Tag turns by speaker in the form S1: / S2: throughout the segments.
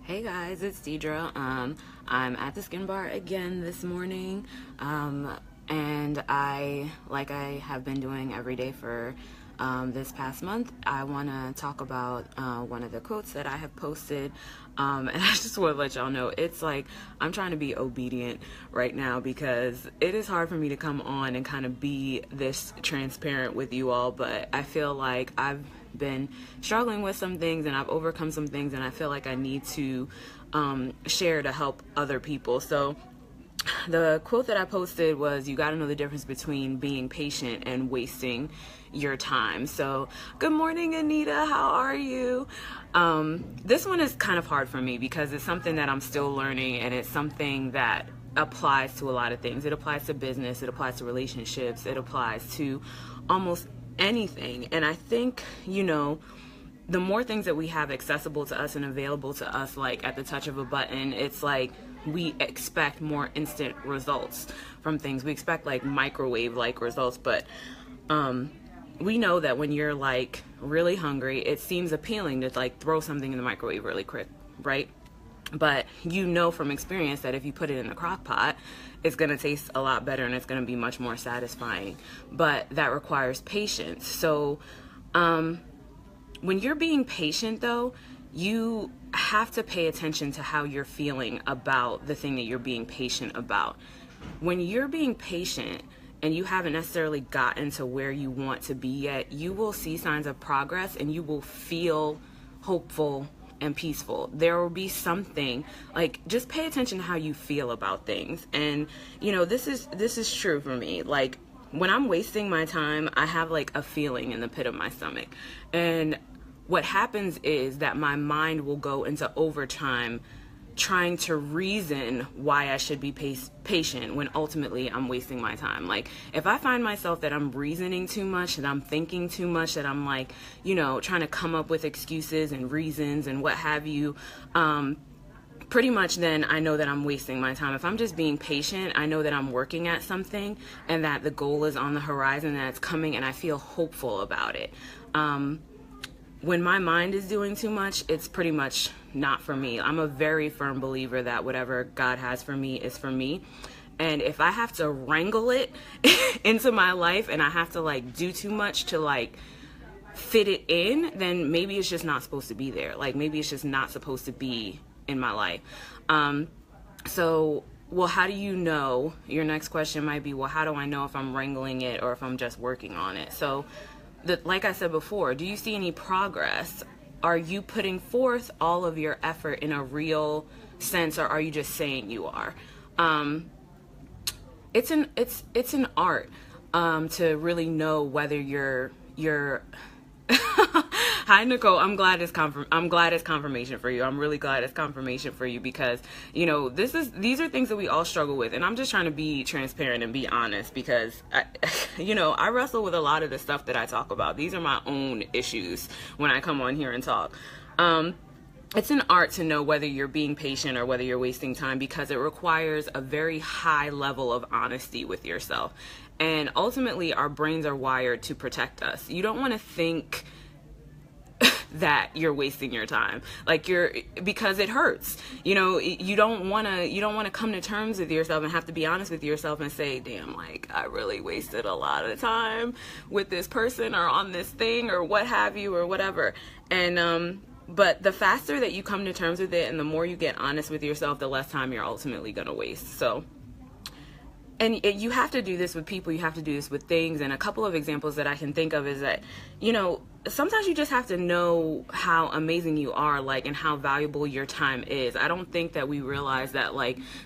S1: Hey guys, it's Deidra. I'm at the skin bar again this morning, and like I have been doing every day for this past month, I want to talk about one of the quotes that I have posted, and I just want to let y'all know it's like I'm trying to be obedient right now because it is hard for me to come on and kind of be this transparent with you all, but I feel like I've been struggling with some things and I've overcome some things, and I feel like I need to share to help other people. So the quote that I posted was, you got to know the difference between being patient and wasting your time. So good morning, Anita, how are you? This one is kind of hard for me because it's something that I'm still learning, and it's something that applies to a lot of things. It applies to business, it applies to relationships, it applies to almost anything. And I think, the more things that we have accessible to us and available to us, like at the touch of a button, it's like we expect more instant results from things. We expect like microwave like results, but we know that when you're like really hungry, it seems appealing to like throw something in the microwave really quick, right? But you know from experience that if you put it in the crock pot, it's going to taste a lot better and it's going to be much more satisfying. But that requires patience. So when you're being patient, though, you have to pay attention to how you're feeling about the thing that you're being patient about. When you're being patient and you haven't necessarily gotten to where you want to be yet, you will see signs of progress and you will feel hopeful and peaceful. There will be something like, just pay attention to how you feel about things. And this is true for me. Like when I'm wasting my time, I have like a feeling in the pit of my stomach, and what happens is that my mind will go into overtime trying to reason why I should be patient when ultimately I'm wasting my time. Like if I find myself that I'm reasoning too much, that I'm thinking too much, that I'm like, trying to come up with excuses and reasons and what have you, pretty much then I know that I'm wasting my time. If I'm just being patient, I know that I'm working at something and that the goal is on the horizon, that it's coming, and I feel hopeful about it. When my mind is doing too much, it's pretty much not for me. I'm a very firm believer that whatever God has for me is for me. And if I have to wrangle it into my life and I have to like do too much to like fit it in, then maybe it's just not supposed to be there. Like maybe it's just not supposed to be in my life. Well, how do you know? Your next question might be, well, how do I know if I'm wrangling it or if I'm just working on it? So like I said before, do you see any progress? Are you putting forth all of your effort in a real sense, or are you just saying you are? It's an art to really know whether you're Hi Nicole, I'm glad it's confirmation for you. I'm really glad it's confirmation for you because these are things that we all struggle with, and I'm just trying to be transparent and be honest because I wrestle with a lot of the stuff that I talk about. These are my own issues when I come on here and talk. It's an art to know whether you're being patient or whether you're wasting time because it requires a very high level of honesty with yourself. And ultimately, our brains are wired to protect us. You don't want to think that you're wasting your time, because it hurts. You don't want to come to terms with yourself and have to be honest with yourself and say, damn, like I really wasted a lot of time with this person or on this thing or what have you or whatever. And but the faster that you come to terms with it and the more you get honest with yourself, the less time you're ultimately going to waste. So, and you have to do this with people, you have to do this with things. And a couple of examples that I can think of is that, sometimes you just have to know how amazing you are, and how valuable your time is. I don't think that we realize that,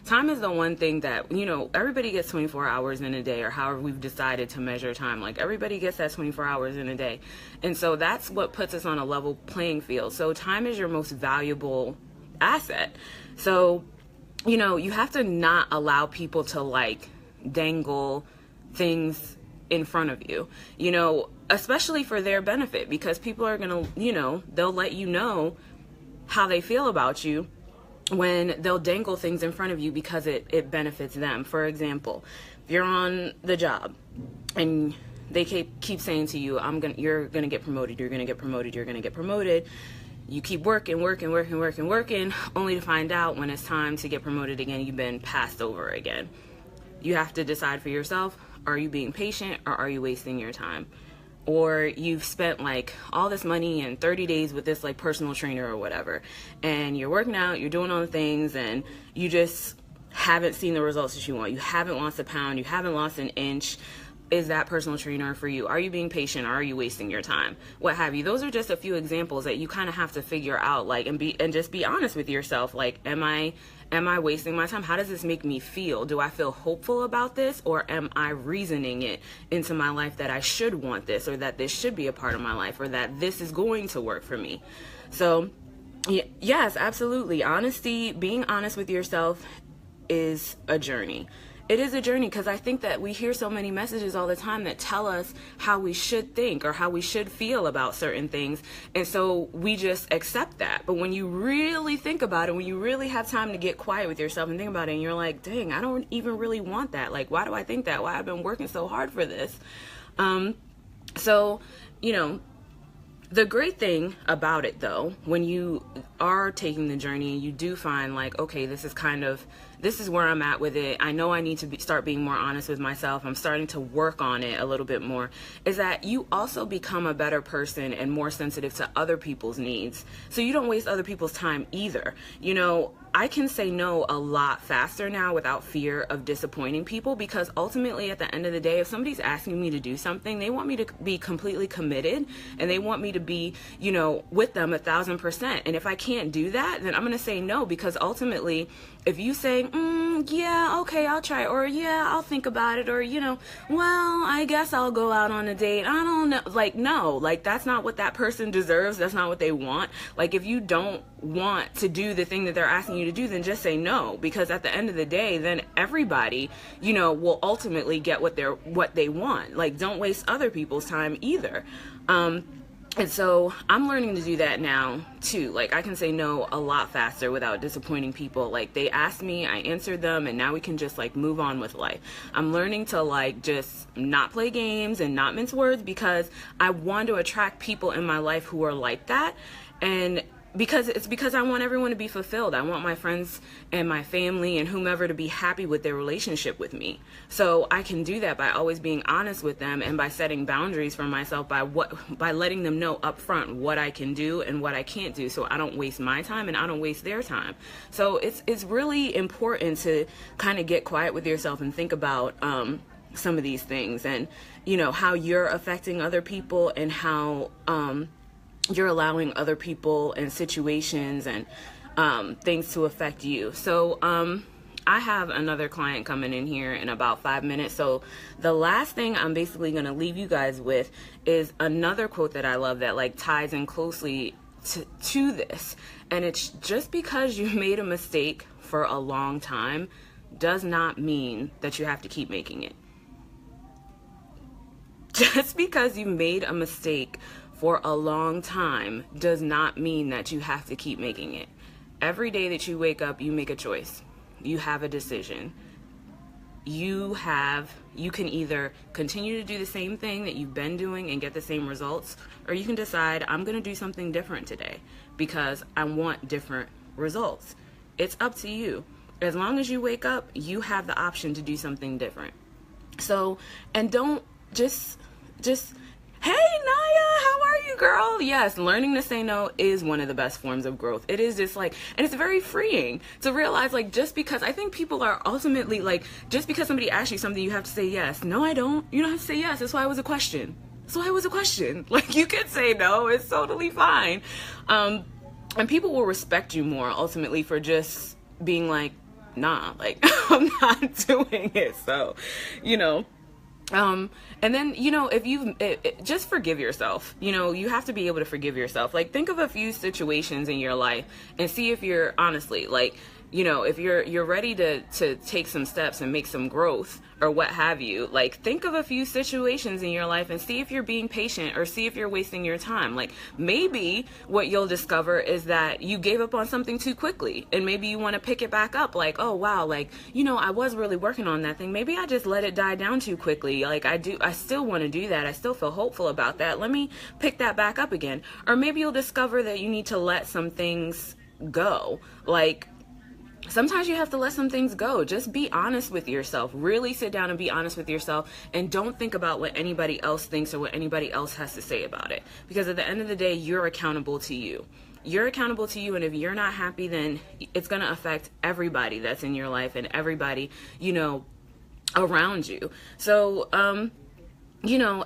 S1: time is the one thing that, everybody gets 24 hours in a day, or however we've decided to measure time. Everybody gets that 24 hours in a day. And so that's what puts us on a level playing field. So time is your most valuable asset. So, you have to not allow people to, dangle things in front of you, especially for their benefit, because people are going to, they'll let you know how they feel about you when they'll dangle things in front of you because it benefits them. For example, if you're on the job and they keep saying to you, you're going to get promoted, you're going to get promoted, you're going to get promoted. you keep working, only to find out when it's time to get promoted again, you've been passed over again. You have to decide for yourself, are you being patient or are you wasting your time? Or you've spent like all this money in 30 days with this like personal trainer or whatever, and you're working out, you're doing all the things, and you just haven't seen the results that you want. You haven't lost a pound, you haven't lost an inch. Is that personal trainer for you? Are you being patient or are you wasting your time? What have you? Those are just a few examples that you kind of have to figure out, like, and just be honest with yourself. Like, am I wasting my time? How does this make me feel? Do I feel hopeful about this, or am I reasoning it into my life that I should want this, or that this should be a part of my life, or that this is going to work for me? So yes, absolutely. Honesty, being honest with yourself is a journey. It is a journey, because I think that we hear so many messages all the time that tell us how we should think or how we should feel about certain things. And so we just accept that. But when you really think about it, when you really have time to get quiet with yourself and think about it, and you're like, dang, I don't even really want that. Like, why do I think that? Why I've been working so hard for this? So, you know, the great thing about it, though, when you are taking the journey and you do find like, okay, this is where I'm at with it. I know I need to start being more honest with myself. I'm starting to work on it a little bit more. Is that you also become a better person and more sensitive to other people's needs. So you don't waste other people's time either. You know, I can say no a lot faster now without fear of disappointing people, because ultimately at the end of the day, if somebody's asking me to do something, they want me to be completely committed, and they want me to be, you know, with them 1,000%. And if I can't do that, then I'm going to say no, because ultimately, if you say, yeah, okay, I'll try, or yeah, I'll think about it, or, you know, well, I guess I'll go out on a date, I don't know, like, no, like, that's not what that person deserves. That's not what they want. Like, if you don't want to do the thing that they're asking you to do, then just say no, because at the end of the day, then everybody, you know, will ultimately get what they want. Like, don't waste other people's time either. And so I'm learning to do that now too. Like, I can say no a lot faster without disappointing people. Like, they asked me, I answered them, and now we can just like move on with life. I'm learning to like just not play games and not mince words, because I want to attract people in my life who are like that. And because I want everyone to be fulfilled. I want my friends and my family and whomever to be happy with their relationship with me. So I can do that by always being honest with them, and by setting boundaries for myself, by letting them know up front what I can do and what I can't do, so I don't waste my time and I don't waste their time. So it's really important to kind of get quiet with yourself and think about some of these things, and, you know, how you're affecting other people, and how you're allowing other people and situations and things to affect you. So I have another client coming in here in about 5 minutes. So the last thing I'm basically going to leave you guys with is another quote that I love that like ties in closely to this. And it's, just because you made a mistake for a long time does not mean that you have to keep making it. Just because you made a mistake for a long time does not mean that you have to keep making it. Every day that you wake up, you make a choice. You have a decision. You can either continue to do the same thing that you've been doing and get the same results, or you can decide, I'm going to do something different today because I want different results. It's up to you. As long as you wake up, you have the option to do something different. So, and don't just hey, Naya, how are you, girl? Yes, learning to say no is one of the best forms of growth. It is just like, and it's very freeing to realize, like, just because, I think people are ultimately like, just because somebody asks you something, you have to say yes. No, I don't. You don't have to say yes. That's why it was a question. Like, you can say no. It's totally fine. And people will respect you more ultimately for just being like, nah, like, I'm not doing it. So, you know. And then, you know, if just forgive yourself. You know, you have to be able to forgive yourself. Like, think of a few situations in your life and see if you're honestly, like, you know, if you're ready to take some steps and make some growth or what have you, like, think of a few situations in your life and see if you're being patient or see if you're wasting your time. Like, maybe what you'll discover is that you gave up on something too quickly, and maybe you want to pick it back up. Like, oh wow, like, you know, I was really working on that thing. Maybe I just let it die down too quickly. Like, I still want to do that. I still feel hopeful about that. Let me pick that back up again. Or maybe you'll discover that you need to let some things go. Like, sometimes you have to let some things go. Just be honest with yourself. Really sit down and be honest with yourself, and don't think about what anybody else thinks or what anybody else has to say about it. Because at the end of the day, you're accountable to you. You're accountable to you, and if you're not happy, then it's going to affect everybody that's in your life and everybody, you know, around you. So, you know,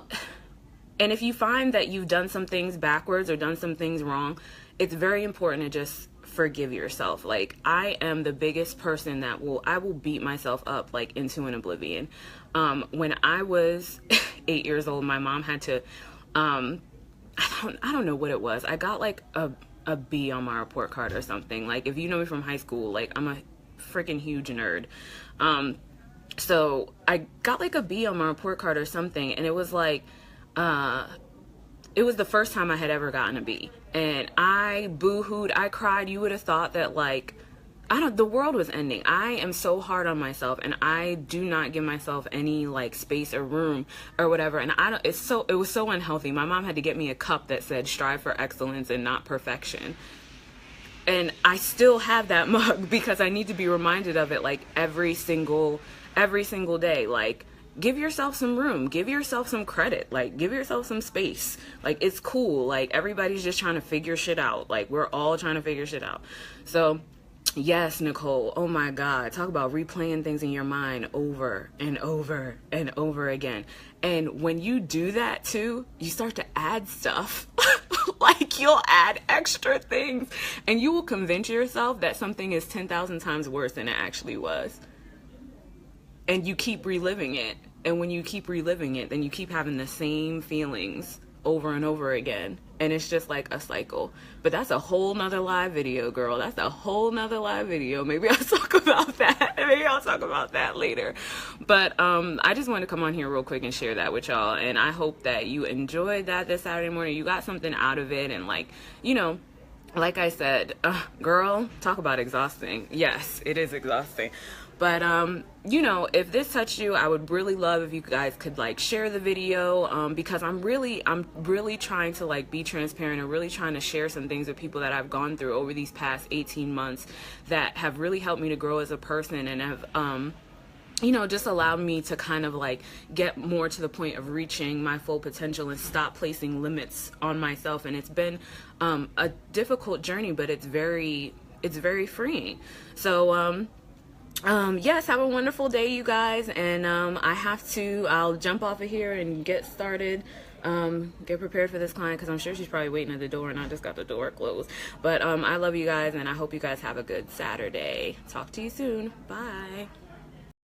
S1: and if you find that you've done some things backwards or done some things wrong, it's very important to just forgive yourself. Like, I am the biggest person that I will beat myself up like into an oblivion. When I was 8 years old, my mom had to, I don't know what it was. I got like a B on my report card or something. Like, if you know me from high school, like, I'm a freaking huge nerd. So I got like a B on my report card or something, and it was like, it was the first time I had ever gotten a B, and I boo-hooed, I cried. You would have thought that, like, the world was ending. I am so hard on myself, and I do not give myself any like space or room or whatever. And it was so unhealthy. My mom had to get me a cup that said strive for excellence and not perfection. And I still have that mug because I need to be reminded of it like every single day. Like, give yourself some room, give yourself some credit, like, give yourself some space. Like, it's cool. Like, everybody's just trying to figure shit out. Like, we're all trying to figure shit out. So yes, Nicole, oh my God, talk about replaying things in your mind over and over and over again. And when you do that too, you start to add stuff. Like, you'll add extra things, and you will convince yourself that something is 10,000 times worse than it actually was. And you keep reliving it. And when you keep reliving it, then you keep having the same feelings over and over again. And it's just like a cycle. But that's a whole nother live video, girl. That's a whole nother live video. Maybe I'll talk about that. Maybe I'll talk about that later. But I just wanted to come on here real quick and share that with y'all. And I hope that you enjoyed that this Saturday morning. You got something out of it. And, like, you know, like I said, girl, talk about exhausting. Yes, it is exhausting. But, you know, if this touched you, I would really love if you guys could, like, share the video, because I'm really trying to, like, be transparent and really trying to share some things with people that I've gone through over these past 18 months that have really helped me to grow as a person and have, you know, just allowed me to kind of, like, get more to the point of reaching my full potential and stop placing limits on myself. And it's been a difficult journey, but it's very freeing. So, yes, have a wonderful day, you guys. And I'll jump off of here and get started, get prepared for this client, because I'm sure she's probably waiting at the door and I just got the door closed. But I love you guys, and I hope you guys have a good Saturday. Talk to you soon. Bye.